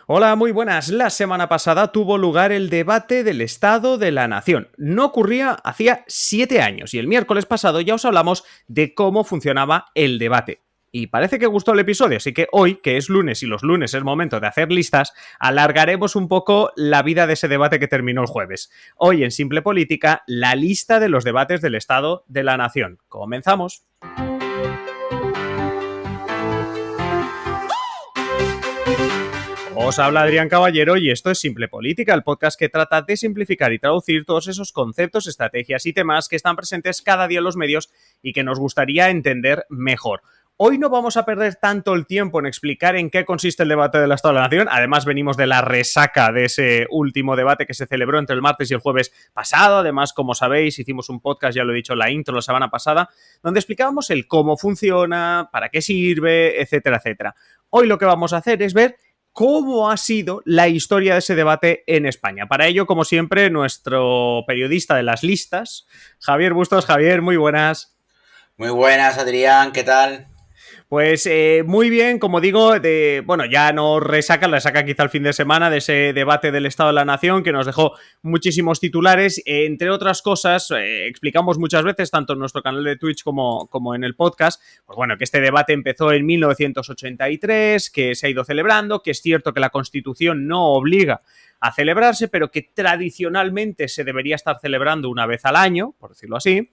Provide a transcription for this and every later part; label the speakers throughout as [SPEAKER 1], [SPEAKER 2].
[SPEAKER 1] Hola, muy buenas. La semana pasada tuvo lugar el debate del Estado de la Nación. No ocurría hacía 7 años y el miércoles pasado ya os hablamos de cómo funcionaba el debate. Y parece que gustó el episodio, así que hoy, que es lunes y los lunes es momento de hacer listas, alargaremos un poco la vida de ese debate que terminó el jueves. Hoy en Simple Política, la lista de los debates del Estado de la Nación. Comenzamos. Os habla Adrián Caballero y esto es Simple Política, el podcast que trata de simplificar y traducir todos esos conceptos, estrategias y temas que están presentes cada día en los medios y que nos gustaría entender mejor. Hoy no vamos a perder tanto el tiempo en explicar en qué consiste el debate del Estado de la Nación. Además, venimos de la resaca de ese último debate que se celebró entre el martes y el jueves pasado. Además, como sabéis, hicimos un podcast, ya lo he dicho, la intro la semana pasada, donde explicábamos el cómo funciona, para qué sirve, etcétera, etcétera. Hoy lo que vamos a hacer es ver cómo ha sido la historia de ese debate en España. Para ello, como siempre, nuestro periodista de las listas, Javier Bustos. Javier, muy buenas.
[SPEAKER 2] Muy buenas, Adrián, ¿qué tal?
[SPEAKER 1] Pues muy bien, como digo, ya no resaca quizá el fin de semana de ese debate del Estado de la Nación que nos dejó muchísimos titulares. Entre otras cosas, explicamos muchas veces, tanto en nuestro canal de Twitch como en el podcast, pues bueno, que este debate empezó en 1983, que se ha ido celebrando, que es cierto que la Constitución no obliga a celebrarse, pero que tradicionalmente se debería estar celebrando una vez al año, por decirlo así,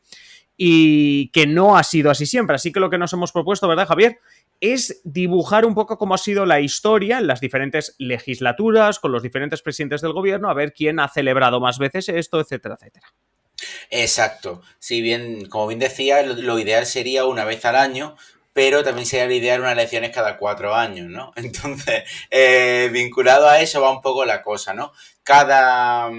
[SPEAKER 1] y que no ha sido así siempre. Así que lo que nos hemos propuesto, ¿verdad, Javier?, es dibujar un poco cómo ha sido la historia en las diferentes legislaturas, con los diferentes presidentes del gobierno, a ver quién ha celebrado más veces esto, etcétera, etcétera.
[SPEAKER 2] Exacto. Si bien, como bien decía, lo ideal sería una vez al año, pero también sería lo ideal unas elecciones cada 4 años, ¿no? Entonces, vinculado a eso va un poco la cosa, ¿no? Cada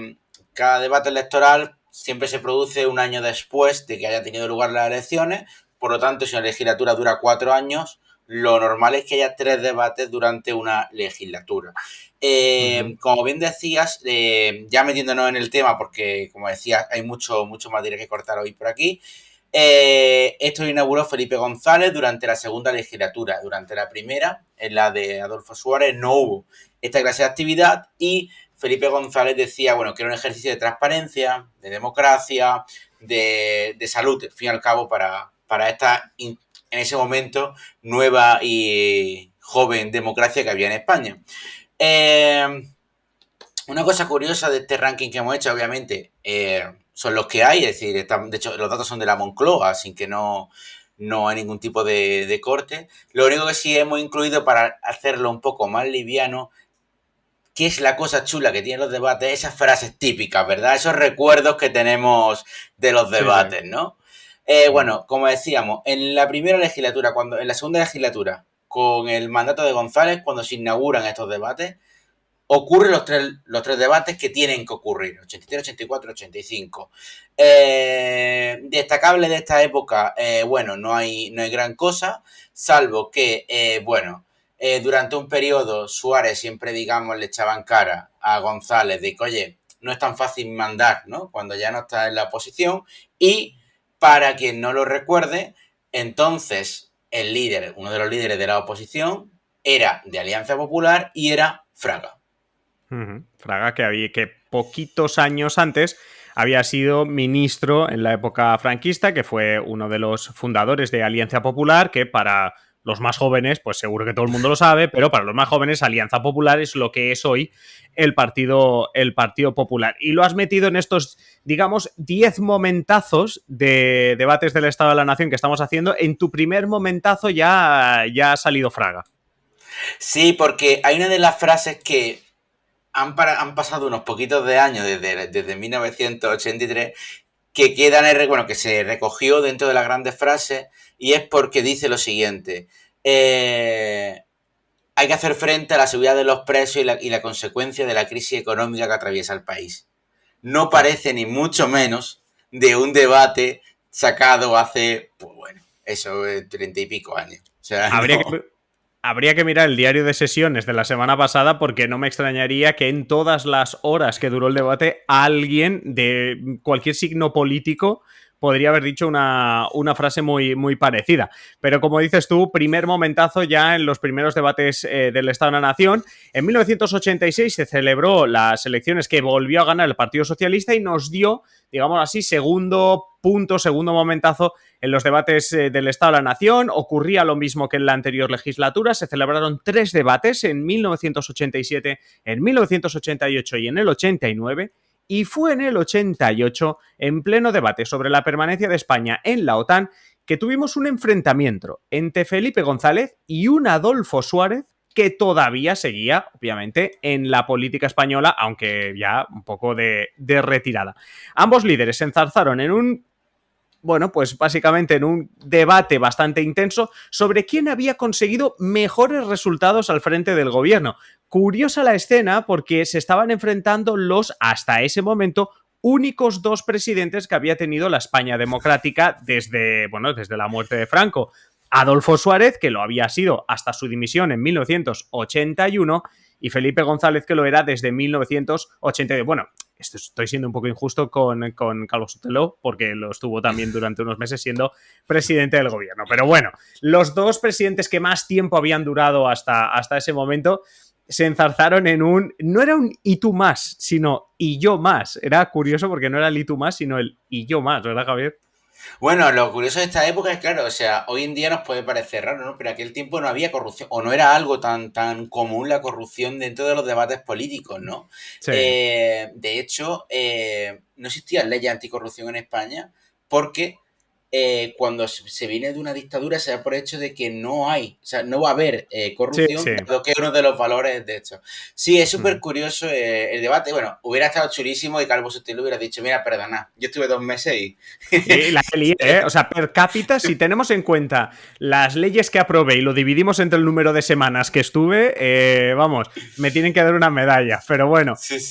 [SPEAKER 2] debate electoral siempre se produce un año después de que haya tenido lugar las elecciones, por lo tanto, si una legislatura dura 4 años, lo normal es que haya 3 debates durante una legislatura. Como bien decías, ya metiéndonos en el tema, porque como decías, hay mucho material que cortar hoy por aquí. Esto lo inauguró Felipe González durante la segunda legislatura. Durante la primera, en la de Adolfo Suárez, no hubo esta clase de actividad y Felipe González decía, bueno, que era un ejercicio de transparencia, de democracia, de salud, al fin y al cabo, para esta, en ese momento, nueva y joven democracia que había en España. Una cosa curiosa de este ranking que hemos hecho, obviamente, son los que hay, es decir, de hecho, los datos son de la Moncloa, así que no hay ningún tipo de corte. Lo único que sí hemos incluido para hacerlo un poco más liviano, que es la cosa chula que tienen los debates, esas frases típicas, ¿verdad? Esos recuerdos que tenemos de los debates, sí. ¿No? Bueno, como decíamos, en la primera legislatura, en la segunda legislatura, con el mandato de González, cuando se inauguran estos debates, ocurren los tres debates que tienen que ocurrir, 83, 84, 85. Destacable de esta época, bueno, no hay gran cosa, salvo que, durante un periodo Suárez siempre, digamos, le echaban cara a González de que, oye, no es tan fácil mandar, ¿no?, cuando ya no está en la oposición. Y, para quien no lo recuerde, entonces el líder, uno de los líderes de la oposición, era de Alianza Popular y era Fraga.
[SPEAKER 1] Fraga, que poquitos años antes había sido ministro en la época franquista, que fue uno de los fundadores de Alianza Popular, que para los más jóvenes, pues seguro que todo el mundo lo sabe, pero para los más jóvenes Alianza Popular es lo que es hoy el Partido Popular. Y lo has metido en estos, digamos, 10 momentazos de debates del Estado de la Nación que estamos haciendo. En tu primer momentazo ya ha salido Fraga.
[SPEAKER 2] Sí, porque hay una de las frases que han pasado unos poquitos de años desde 1983 que quedan, que se recogió dentro de las grandes frases, y es porque dice lo siguiente: hay que hacer frente a la subida de los precios y la consecuencia de la crisis económica que atraviesa el país. No parece ni mucho menos de un debate sacado hace, pues bueno, eso, 30 y pico años. O sea,
[SPEAKER 1] Habría que mirar el diario de sesiones de la semana pasada, porque no me extrañaría que en todas las horas que duró el debate alguien de cualquier signo político podría haber dicho una frase muy, muy parecida. Pero como dices tú, primer momentazo ya en los primeros debates del Estado de la Nación. En 1986 se celebró las elecciones que volvió a ganar el Partido Socialista y nos dio, digamos así, segundo punto, segundo momentazo en los debates del Estado de la Nación. Ocurría lo mismo que en la anterior legislatura. Se celebraron 3 debates en 1987, en 1988 y en el 89. Y fue en el 88, en pleno debate sobre la permanencia de España en la OTAN, que tuvimos un enfrentamiento entre Felipe González y un Adolfo Suárez que todavía seguía, obviamente, en la política española, aunque ya un poco de retirada. Ambos líderes se enzarzaron en un, bueno, pues básicamente en un debate bastante intenso sobre quién había conseguido mejores resultados al frente del gobierno. Curiosa la escena porque se estaban enfrentando los, hasta ese momento, únicos 2 presidentes que había tenido la España democrática desde, bueno, desde la muerte de Franco. Adolfo Suárez, que lo había sido hasta su dimisión en 1981, y Felipe González, que lo era desde 1982. Bueno, estoy siendo un poco injusto con Calvo Sotelo, porque lo estuvo también durante unos meses siendo presidente del gobierno. Pero bueno, los 2 presidentes que más tiempo habían durado hasta ese momento se enzarzaron en un... No era un y tú más, sino y yo más. Era curioso porque no era el y tú más, sino el y yo más, ¿verdad, Javier?
[SPEAKER 2] Bueno, lo curioso de esta época es, claro, o sea, hoy en día nos puede parecer raro, ¿no? Pero aquel tiempo no había corrupción, o no era algo tan común la corrupción dentro de los debates políticos, ¿no?
[SPEAKER 1] Sí.
[SPEAKER 2] De hecho, no existían leyes anticorrupción en España porque cuando se viene de una dictadura se da por hecho de que no hay, o sea, no va a haber corrupción,
[SPEAKER 1] Sí.
[SPEAKER 2] dado que es uno de los valores de hecho. Sí, es súper curioso el debate. Bueno, hubiera estado chulísimo y Calvo Sotelo hubiera dicho, mira, perdona, yo estuve 2 meses y...
[SPEAKER 1] Sí, la que lié, ¿eh? O sea, per cápita, si tenemos en cuenta las leyes que aprobé y lo dividimos entre el número de semanas que estuve, vamos, me tienen que dar una medalla. Pero bueno,
[SPEAKER 2] Sí, sí.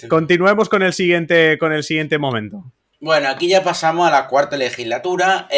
[SPEAKER 1] continuemos con el siguiente momento.
[SPEAKER 2] Bueno, aquí ya pasamos a la cuarta legislatura.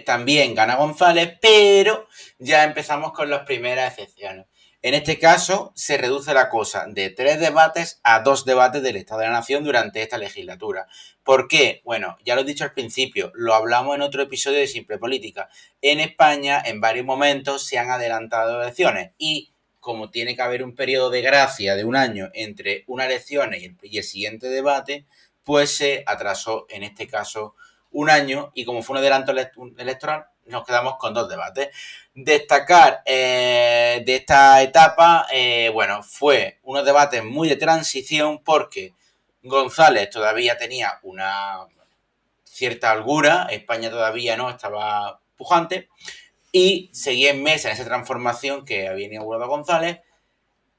[SPEAKER 2] También gana González, pero ya empezamos con las primeras excepciones. En este caso, se reduce la cosa de 3 debates a 2 debates del Estado de la Nación durante esta legislatura. ¿Por qué? Bueno, ya lo he dicho al principio, lo hablamos en otro episodio de Simple Política. En España, en varios momentos, se han adelantado elecciones y como tiene que haber un periodo de gracia de un año entre una elección y el siguiente debate, pues se atrasó en este caso un año y como fue un adelanto electoral nos quedamos con 2 debates. Destacar de esta etapa, bueno, fue unos debates muy de transición porque González todavía tenía una cierta holgura, España todavía no estaba pujante y seguía en mesa en esa transformación que había inaugurado González.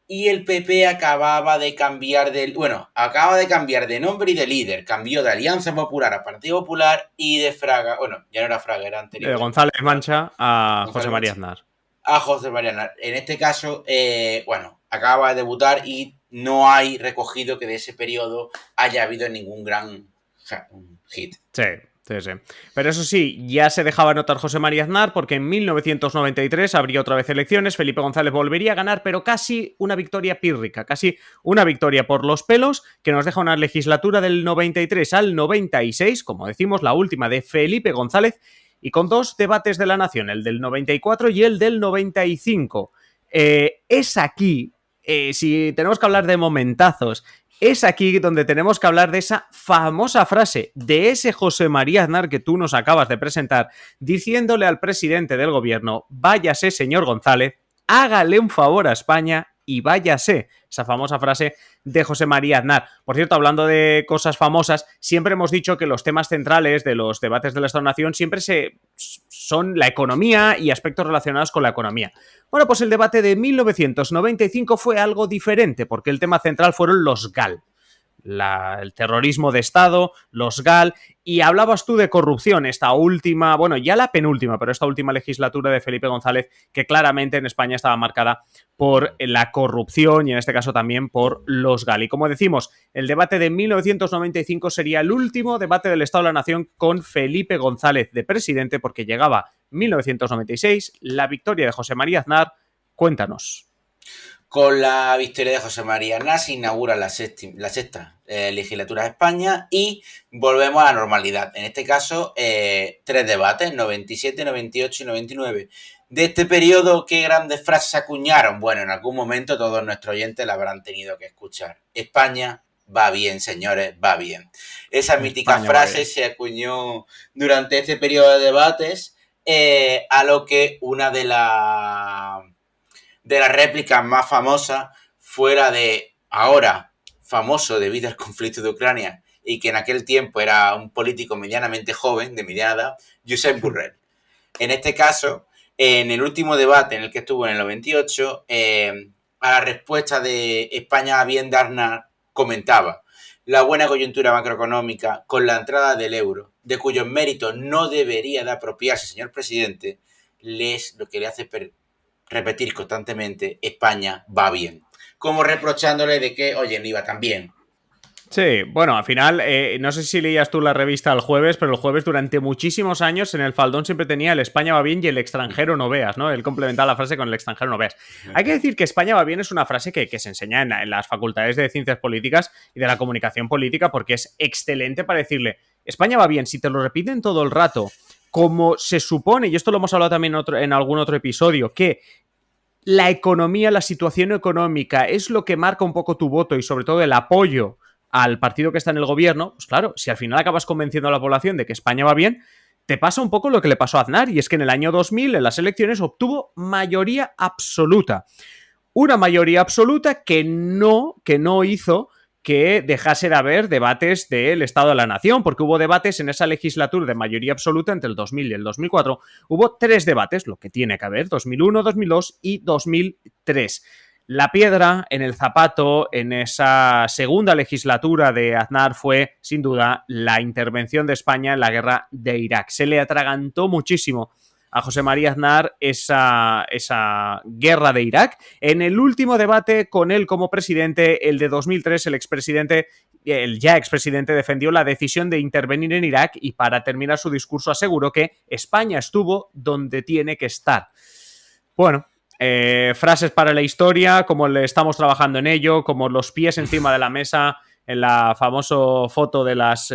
[SPEAKER 2] Y el PP acaba de cambiar de nombre y de líder. Cambió de Alianza Popular a Partido Popular y de Fraga, bueno, ya no era Fraga, era
[SPEAKER 1] De
[SPEAKER 2] anterior.
[SPEAKER 1] González Mancha a José
[SPEAKER 2] González
[SPEAKER 1] María
[SPEAKER 2] Mancha.
[SPEAKER 1] Aznar.
[SPEAKER 2] A José María Aznar. En este caso, bueno, acaba de debutar y no hay recogido que de ese periodo haya habido ningún gran hit.
[SPEAKER 1] Sí. Pero eso sí, ya se dejaba notar José María Aznar porque en 1993 habría otra vez elecciones, Felipe González volvería a ganar, pero casi una victoria pírrica, casi una victoria por los pelos, que nos deja una legislatura del 93 al 96, como decimos, la última de Felipe González, y con 2 debates de la Nación, el del 94 y el del 95. Es aquí, si tenemos que hablar de momentazos, es aquí donde tenemos que hablar de esa famosa frase de ese José María Aznar que tú nos acabas de presentar, diciéndole al presidente del gobierno, váyase señor González, hágale un favor a España y váyase. Esa famosa frase de José María Aznar. Por cierto, hablando de cosas famosas, siempre hemos dicho que los temas centrales de los debates de la Estado-Nación siempre son la economía y aspectos relacionados con la economía. Bueno, pues el debate de 1995 fue algo diferente, porque el tema central fueron los GAL. El terrorismo de Estado, los GAL, y hablabas tú de corrupción, esta última, bueno, ya la penúltima, pero esta última legislatura de Felipe González, que claramente en España estaba marcada por la corrupción y en este caso también por los GAL. Y como decimos, el debate de 1995 sería el último debate del Estado de la Nación con Felipe González de presidente, porque llegaba 1996, la victoria de José María Aznar. Cuéntanos.
[SPEAKER 2] Con la victoria de José María Aznar se inaugura la sexta legislatura de España y volvemos a la normalidad. En este caso, 3 debates, 97, 98 y 99. De este periodo, ¿qué grandes frases se acuñaron? Bueno, en algún momento todos nuestros oyentes la habrán tenido que escuchar. España va bien, señores, va bien. Esa mítica frase se acuñó durante este periodo de debates, a lo que una de las réplicas más famosas fuera de ahora famoso debido al conflicto de Ucrania y que en aquel tiempo era un político medianamente joven, de mediana edad, Josep Borrell. En este caso, en el último debate en el que estuvo en el 98, a la respuesta de España a bien de Aznar comentaba: la buena coyuntura macroeconómica con la entrada del euro, de cuyos méritos no debería de apropiarse, señor presidente, lo que le hace repetir constantemente: España va bien. Como reprochándole de que, oye, no iba tan bien.
[SPEAKER 1] Sí, bueno, al final, no sé si leías tú la revista el jueves, pero el jueves durante muchísimos años en el faldón siempre tenía el España va bien y el extranjero no veas, ¿no? Él complementaba la frase con el extranjero no veas. Hay que decir que España va bien es una frase que se enseña en las facultades de ciencias políticas y de la comunicación política porque es excelente para decirle: España va bien, si te lo repiten todo el rato, como se supone, y esto lo hemos hablado también en algún otro episodio, que la economía, la situación económica es lo que marca un poco tu voto y sobre todo el apoyo al partido que está en el gobierno, pues claro, si al final acabas convenciendo a la población de que España va bien, te pasa un poco lo que le pasó a Aznar, y es que en el año 2000 en las elecciones obtuvo mayoría absoluta. Una mayoría absoluta que no hizo que dejase de haber debates del Estado de la Nación, porque hubo debates en esa legislatura de mayoría absoluta entre el 2000 y el 2004. Hubo 3 debates, lo que tiene que haber: 2001, 2002 y 2003. La piedra en el zapato en esa segunda legislatura de Aznar fue, sin duda, la intervención de España en la guerra de Irak. Se le atragantó muchísimo a José María Aznar esa guerra de Irak. En el último debate con él como presidente, el de 2003, el ya expresidente defendió la decisión de intervenir en Irak y, para terminar su discurso, aseguró que España estuvo donde tiene que estar. Bueno, frases para la historia, como le estamos trabajando en ello, como los pies encima de la mesa en la famosa foto de las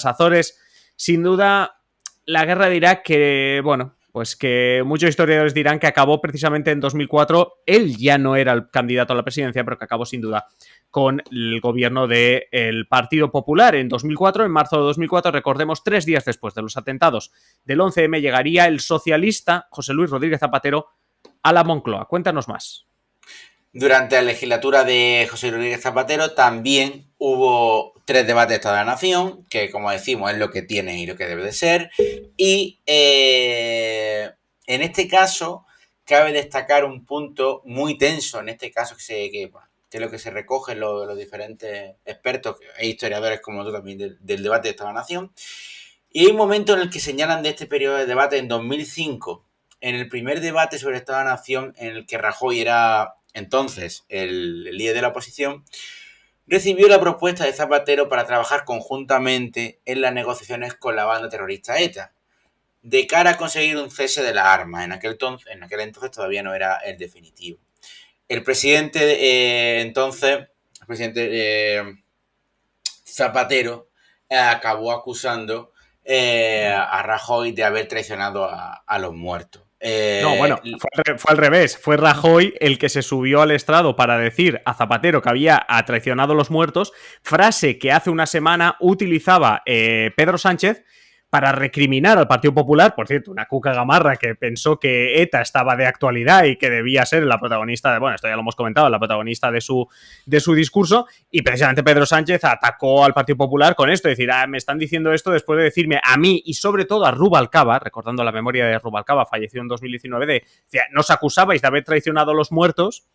[SPEAKER 1] Azores. Sin duda, la guerra de Irak, que, bueno, pues que muchos historiadores dirán que acabó precisamente en 2004. Él ya no era el candidato a la presidencia, pero que acabó sin duda con el gobierno del Partido Popular. En 2004, en marzo de 2004, recordemos, 3 días después de los atentados del 11M, llegaría el socialista José Luis Rodríguez Zapatero a la Moncloa. Cuéntanos más.
[SPEAKER 2] Durante la legislatura de José Rodríguez Zapatero también hubo 3 debates de Estado de la Nación, que, como decimos, es lo que tiene y lo que debe de ser. Y en este caso cabe destacar un punto muy tenso, en este caso que es lo que se recoge en los diferentes expertos e historiadores como tú también del debate de Estado de la Nación. Y hay un momento en el que señalan de este periodo de debate en 2005, en el primer debate sobre el Estado de la Nación, en el que Rajoy era entonces el líder de la oposición, recibió la propuesta de Zapatero para trabajar conjuntamente en las negociaciones con la banda terrorista ETA, de cara a conseguir un cese de las armas. En aquel entonces todavía no era el definitivo. El presidente Zapatero acabó acusando a Rajoy de haber traicionado a los muertos.
[SPEAKER 1] No, bueno, fue al revés. Fue Rajoy el que se subió al estrado para decir a Zapatero que había traicionado a los muertos, frase que hace una semana utilizaba Pedro Sánchez para recriminar al Partido Popular. Por cierto, una cuca gamarra que pensó que ETA estaba de actualidad y que debía ser la protagonista bueno, esto ya lo hemos comentado, la protagonista de su discurso, y precisamente Pedro Sánchez atacó al Partido Popular con esto, es decir, me están diciendo esto después de decirme a mí y sobre todo a Rubalcaba, recordando la memoria de Rubalcaba, falleció en 2019, decía, nos acusabais de haber traicionado a los muertos.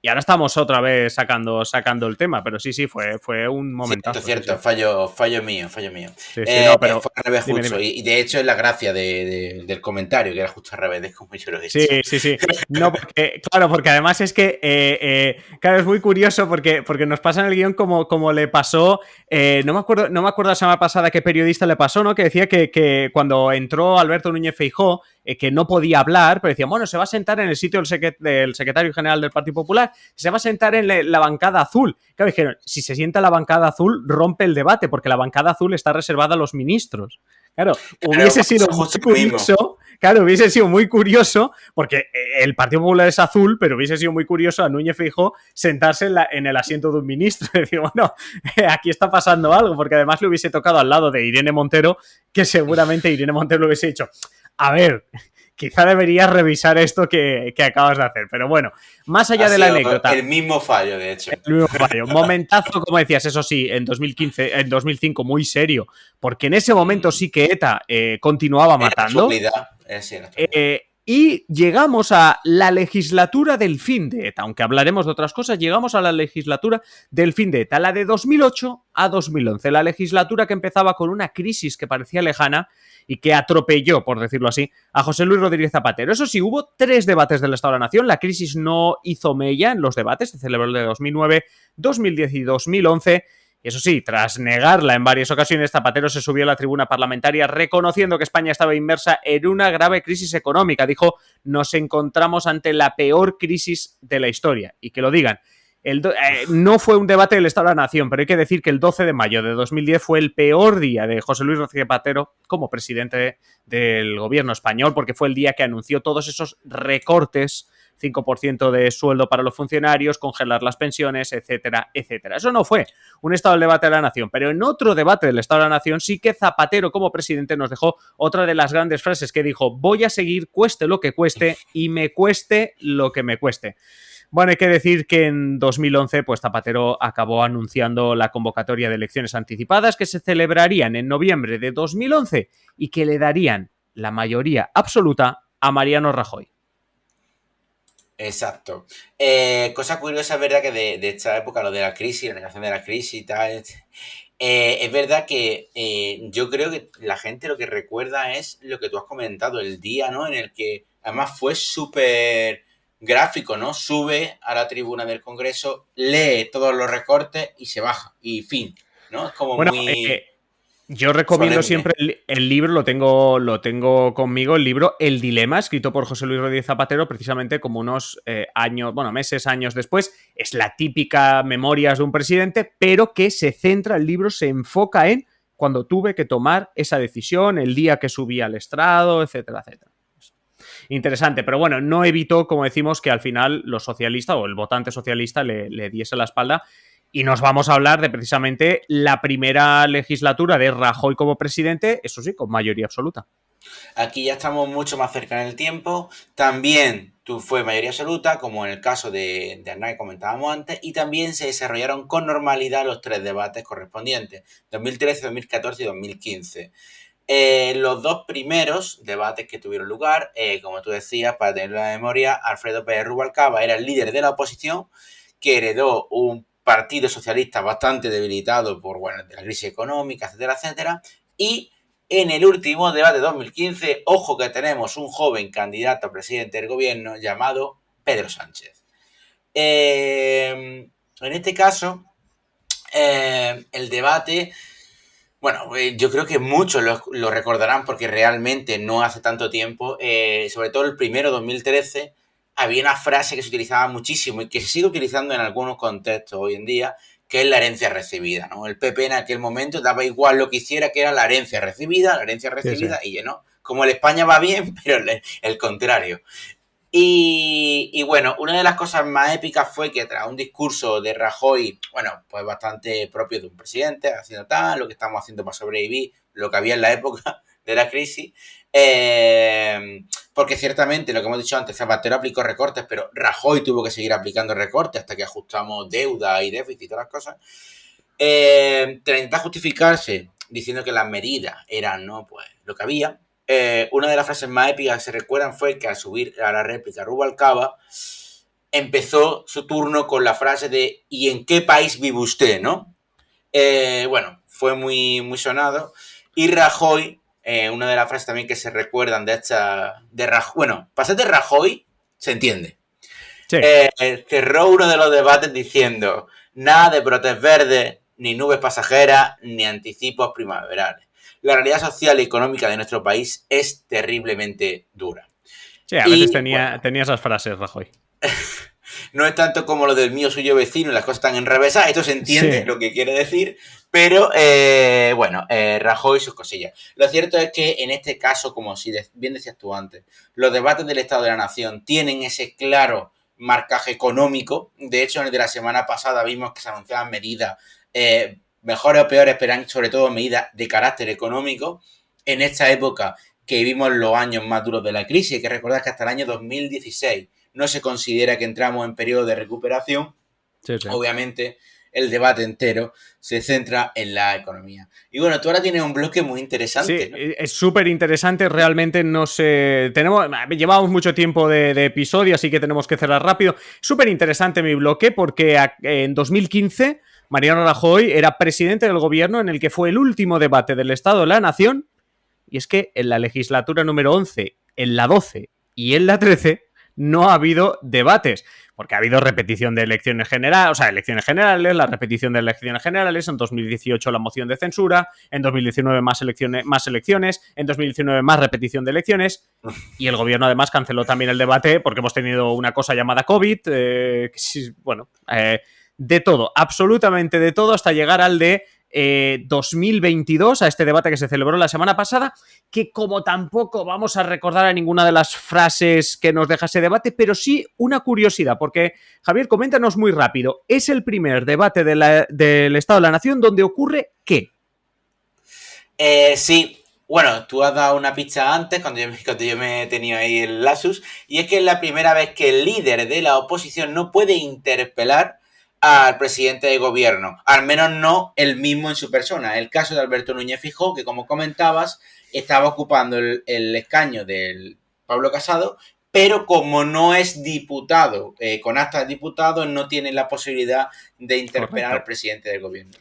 [SPEAKER 1] Y ahora estamos otra vez sacando el tema, pero sí, fue un momentazo.
[SPEAKER 2] Cierto, fallo mío.
[SPEAKER 1] Sí, no, pero
[SPEAKER 2] fue al revés justo. Dime. Y de hecho es la gracia del comentario, que era justo al revés de como yo lo he dicho.
[SPEAKER 1] Sí. No, porque además es que, claro, es muy curioso porque nos pasa en el guión como le pasó, no me acuerdo la semana pasada qué periodista le pasó, ¿no? Que decía que cuando entró Alberto Núñez Feijóo, que no podía hablar, pero decían, bueno, se va a sentar en el sitio del secretario general del Partido Popular, se va a sentar en la bancada azul. Claro, dijeron, si se sienta en la bancada azul, rompe el debate, porque la bancada azul está reservada a los ministros. Claro, hubiese sido muy curioso, claro, hubiese sido muy curioso, porque el Partido Popular es azul, pero hubiese sido muy curioso a Núñez Feijóo sentarse en el asiento de un ministro. Y decir, bueno, aquí está pasando algo, porque además le hubiese tocado al lado de Irene Montero, que seguramente Irene Montero le hubiese dicho, a ver, quizá deberías revisar esto que acabas de hacer. Pero bueno, más allá de la anécdota.
[SPEAKER 2] El mismo fallo, de hecho.
[SPEAKER 1] El mismo fallo. Momentazo, como decías, eso sí, en 2015, en 2005, muy serio. Porque en ese momento sí que ETA continuaba matando. Y llegamos a la legislatura del fin de ETA. Aunque hablaremos de otras cosas, llegamos a la legislatura del fin de ETA. La de 2008 a 2011. La legislatura que empezaba con una crisis que parecía lejana y que atropelló, por decirlo así, a José Luis Rodríguez Zapatero. Eso sí, hubo 3 debates del Estado de la Nación. La crisis no hizo mella en los debates. Se celebró el de 2009, 2010 y 2011. Y eso sí, tras negarla en varias ocasiones, Zapatero se subió a la tribuna parlamentaria reconociendo que España estaba inmersa en una grave crisis económica. Dijo, nos encontramos ante la peor crisis de la historia. Y que lo digan. No fue un debate del Estado de la Nación, pero hay que decir que el 12 de mayo de 2010 fue el peor día de José Luis Rodríguez Zapatero como presidente del gobierno español, porque fue el día que anunció todos esos recortes, 5% de sueldo para los funcionarios, congelar las pensiones, etcétera, etcétera. Eso no fue un estado del debate de la Nación, pero en otro debate del Estado de la Nación sí que Zapatero como presidente nos dejó otra de las grandes frases que dijo, voy a seguir cueste lo que cueste y me cueste lo que me cueste. Bueno, hay que decir que en 2011 pues Zapatero acabó anunciando la convocatoria de elecciones anticipadas que se celebrarían en noviembre de 2011 y que le darían la mayoría absoluta a Mariano Rajoy.
[SPEAKER 2] Exacto. Cosa curiosa, es verdad que de esta época, lo de la crisis, la negación de la crisis y tal, es verdad que yo creo que la gente lo que recuerda es lo que tú has comentado, el día, ¿no? En el que además fue súper gráfico, ¿no? Sube a la tribuna del Congreso, lee todos los recortes y se baja. Y fin, ¿no? Es como
[SPEAKER 1] bueno,
[SPEAKER 2] muy...
[SPEAKER 1] yo recomiendo siempre el libro, lo tengo conmigo, el libro El Dilema, escrito por José Luis Rodríguez Zapatero, precisamente como unos meses, años después. Es la típica memorias de un presidente, pero que se centra, el libro se enfoca en cuando tuve que tomar esa decisión, el día que subí al estrado, etcétera, etcétera. Interesante, pero bueno, no evitó, como decimos, que al final los socialistas o el votante socialista le diese la espalda. Y nos vamos a hablar de precisamente la primera legislatura de Rajoy como presidente, eso sí, con mayoría absoluta.
[SPEAKER 2] Aquí ya estamos mucho más cerca en el tiempo. También fue mayoría absoluta, como en el caso de Aznar que comentábamos antes, y también se desarrollaron con normalidad los 3 debates correspondientes, 2013, 2014 y 2015. Los 2 primeros debates que tuvieron lugar, como tú decías, para tener la memoria, Alfredo Pérez Rubalcaba era el líder de la oposición, que heredó un partido socialista bastante debilitado por, de la crisis económica, etcétera, etcétera, y en el último debate de 2015, ojo que tenemos un joven candidato a presidente del gobierno llamado Pedro Sánchez. En este caso, el debate... Bueno, yo creo que muchos lo recordarán porque realmente no hace tanto tiempo, sobre todo el primero, 2013, había una frase que se utilizaba muchísimo y que se sigue utilizando en algunos contextos hoy en día, que es la herencia recibida, ¿no? El PP en aquel momento daba igual lo que hiciera, que era la herencia recibida, sí. Y ¿no? Como el España va bien, pero el contrario. Y bueno, una de las cosas más épicas fue que tras un discurso de Rajoy, pues bastante propio de un presidente, haciendo tal, lo que estamos haciendo para sobrevivir, lo que había en la época de la crisis, porque ciertamente, lo que hemos dicho antes, Zapatero aplicó recortes, pero Rajoy tuvo que seguir aplicando recortes hasta que ajustamos deuda y déficit y todas las cosas. Intenta justificarse diciendo que las medidas eran, ¿no? Pues lo que había. Una de las frases más épicas que se recuerdan fue que al subir a la réplica Rubalcaba empezó su turno con la frase de ¿y en qué país vive usted? ¿No? Fue muy, muy sonado. Y Rajoy, una de las frases también que se recuerdan de esta... pasar de Rajoy se entiende. Sí. Cerró uno de los debates diciendo nada de brotes verdes, ni nubes pasajeras, ni anticipos primaverales. la realidad social y económica de nuestro país es terriblemente dura.
[SPEAKER 1] Sí, a veces tenía esas frases, Rajoy.
[SPEAKER 2] No es tanto como lo del mío suyo vecino y las cosas están enrevesadas, esto se entiende lo que quiere decir, pero Rajoy y sus cosillas. Lo cierto es que en este caso, como bien decías tú antes, los debates del Estado de la Nación tienen ese claro marcaje económico. De hecho, en el de la semana pasada vimos que se anunciaban medidas mejores o peores, pero sobre todo medidas de carácter económico. En esta época que vivimos los años más duros de la crisis, hay que recordar que hasta el año 2016 no se considera que entramos en periodo de recuperación. Sí. Obviamente, el debate entero se centra en la economía. Y bueno, tú ahora tienes un bloque muy interesante,
[SPEAKER 1] sí,
[SPEAKER 2] ¿no?
[SPEAKER 1] Es súper interesante. Realmente no sé. Llevamos mucho tiempo de episodio, así que tenemos que cerrar rápido. Súper interesante mi bloque, porque en 2015 Mariano Rajoy era presidente del gobierno en el que fue el último debate del Estado de la Nación. Y es que en la legislatura número 11, en la 12 y en la 13 no ha habido debates, porque ha habido repetición de elecciones generales, la repetición de elecciones generales, en 2018 la moción de censura, en 2019 más elecciones, en 2019 más repetición de elecciones, y el gobierno además canceló también el debate porque hemos tenido una cosa llamada COVID, de todo, absolutamente de todo, hasta llegar al de 2022, a este debate que se celebró la semana pasada, que como tampoco vamos a recordar a ninguna de las frases que nos deja ese debate, pero sí una curiosidad, porque Javier, coméntanos muy rápido, es el primer debate del Estado de la Nación donde ocurre ¿qué?
[SPEAKER 2] Sí, bueno, tú has dado una pista antes cuando yo me tenía ahí el lapsus, y es que es la primera vez que el líder de la oposición no puede interpelar al presidente de gobierno, al menos no él mismo en su persona. El caso de Alberto Núñez Feijóo, que como comentabas, estaba ocupando el escaño del Pablo Casado, pero como no es diputado, con acta de diputado, no tiene la posibilidad de interpelar al presidente del gobierno.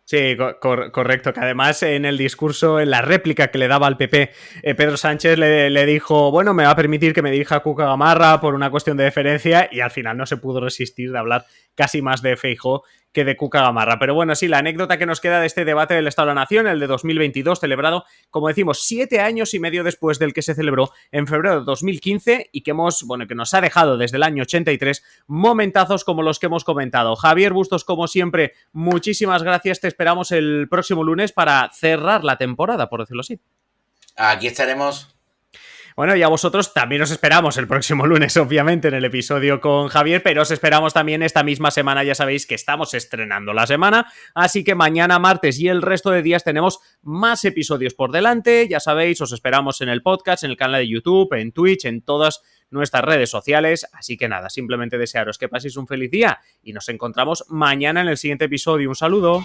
[SPEAKER 1] Sí, correcto, que además en el discurso, en la réplica que le daba al PP, Pedro Sánchez le dijo, bueno, me va a permitir que me dirija a Cuca Gamarra por una cuestión de deferencia, y al final no se pudo resistir de hablar casi más de Feijóo que de Cuca Gamarra. Pero bueno, sí, la anécdota que nos queda de este debate del Estado de la Nación, el de 2022, celebrado, como decimos, 7 años y medio después del que se celebró en febrero de 2015 y que que nos ha dejado desde el año 83 momentazos como los que hemos comentado. Javier Bustos, como siempre, muchísimas gracias. Te esperamos el próximo lunes para cerrar la temporada, por decirlo así.
[SPEAKER 2] Aquí estaremos.
[SPEAKER 1] Bueno, y a vosotros también os esperamos el próximo lunes, obviamente, en el episodio con Javier, pero os esperamos también esta misma semana. Ya sabéis que estamos estrenando la semana, así que mañana martes y el resto de días tenemos más episodios por delante. Ya sabéis, os esperamos en el podcast, en el canal de YouTube, en Twitch, en todas nuestras redes sociales. Así que nada, simplemente desearos que paséis un feliz día y nos encontramos mañana en el siguiente episodio. Un saludo.